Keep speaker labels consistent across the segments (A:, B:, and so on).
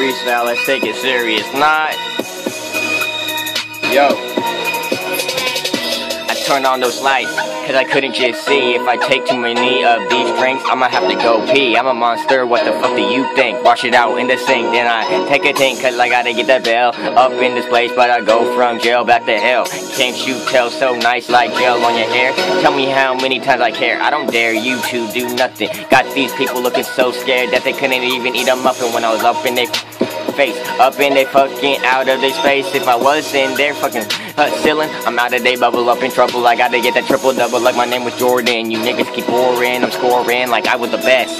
A: freestyle, let's take it serious. Not. Yo. I turned on those lights, cause I couldn't just see. If I take too many of these drinks, I'ma have to go pee. I'm a monster, what the fuck do you think? Wash it out in the sink, then I take a tank, cause I gotta get that bail up in this place, but I go from jail back to hell. Can't you tell, so nice like gel on your hair? Tell me how many times I care. I don't dare you to do nothing. Got these people looking so scared that they couldn't even eat a muffin when I was up in their face, up in they fucking out of their space. If I was in their fucking ceiling, I'm out of they bubble, up in trouble. I gotta get that triple double like my name was Jordan. You niggas keep boring, I'm scoring like I was the best.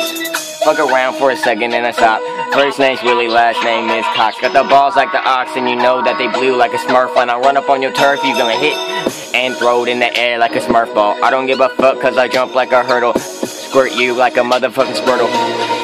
A: Fuck around for a second and I stop. First name's Willie, last name is Cox. Got the balls like the ox and you know that they blue like a smurf. When I run up on your turf, you gonna hit and throw it in the air like a smurf ball. I don't give a fuck cause I jump like a hurdle. Squirt you like a motherfucking squirtle.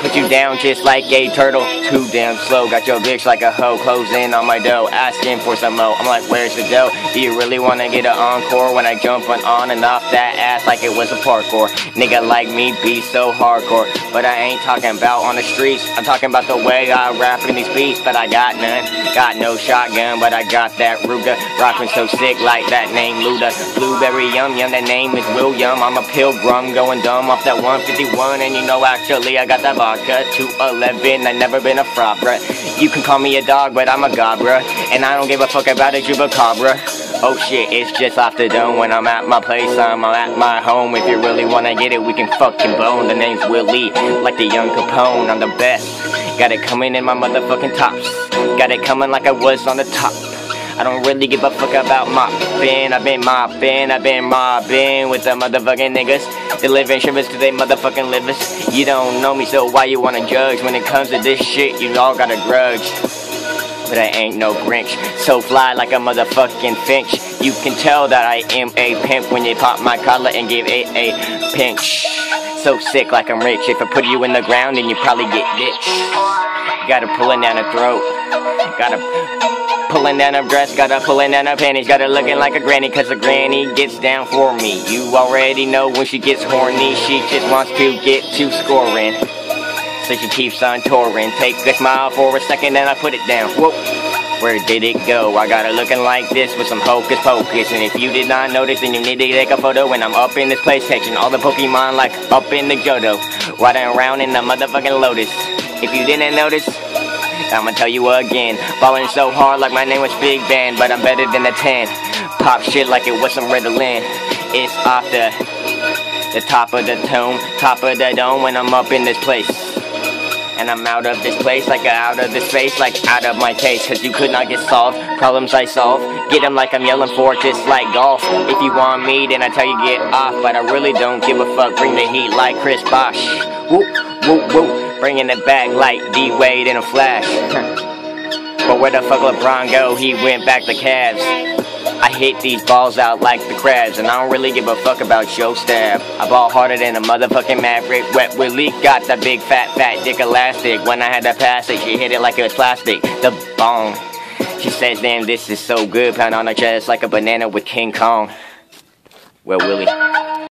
A: Put you down just like a turtle. Too damn slow, got your bitch like a hoe. Closing on my dough, asking for some mo. I'm like, where's the dough? Do you really wanna get an encore? When I jump on and off that ass like it was a parkour. Nigga like me be so hardcore. But I ain't talking about on the streets, I'm talking about the way I rap in these beats. But I got none, got no shotgun, but I got that Ruger. Rockin' so sick like that name Luda. Blueberry yum yum, that name is William. I'm a pilgrim going dumb off that 151. And you know actually I got that vodka 211. I never been a fraud, bruh. You can call me a dog, but I'm a god, bruh. And I don't give a fuck about a chupacabra. Oh shit, it's just off the dome. When I'm at my place, I'm at my home. If you really wanna get it, we can fucking bone. The name's Willie, like the young Capone. I'm the best. Got it coming in my motherfucking tops. Got it coming like I was on the top. I don't really give a fuck about mopping. I've been mopping, I've been mobbing with the motherfucking niggas. Delivering shivers to they motherfucking livers. You don't know me, so why you wanna judge? When it comes to this shit, you all got a grudge. But I ain't no Grinch, so fly like a motherfucking finch. You can tell that I am a pimp when you pop my collar and give it a pinch. So sick like I'm rich. If I put you in the ground, then you probably get ditched. Gotta pullin' down her throat. Gotta pulling down her dress, gotta pulling down her panties, gotta looking like a granny, cause a granny gets down for me. You already know when she gets horny, she just wants to get to scoring. So she keeps on touring. Take a smile for a second and I put it down. Whoa, where did it go? I got her looking like this with some hocus pocus. And if you did not notice, then you need to take a photo. When I'm up in this place catching all the Pokemon like up in the Johto, riding around in the motherfucking Lotus. If you didn't notice, I'ma tell you again. Ballin' so hard like my name was Big Ben, but I'm better than a 10. Pop shit like it was some Ritalin. It's off the top of the dome when I'm up in this place. And I'm out of this place like out of this space, like out of my case. Cause you could not get solved, problems I solve. Get them like I'm yelling for, just like golf. If you want me, then I tell you get off. But I really don't give a fuck, bring the heat like Chris Bosh. Whoop, whoop, whoop. Bringing it back like D-Wade in a flash. But where the fuck LeBron go? He went back to Cavs. I hit these balls out like the crabs. And I don't really give a fuck about your stab. I ball harder than a motherfucking Maverick. Wet Willie got the big fat dick elastic. When I had to pass it, she hit it like it was plastic. The bong. She says, damn, this is so good. Pound on her chest like a banana with King Kong. Well, Willie.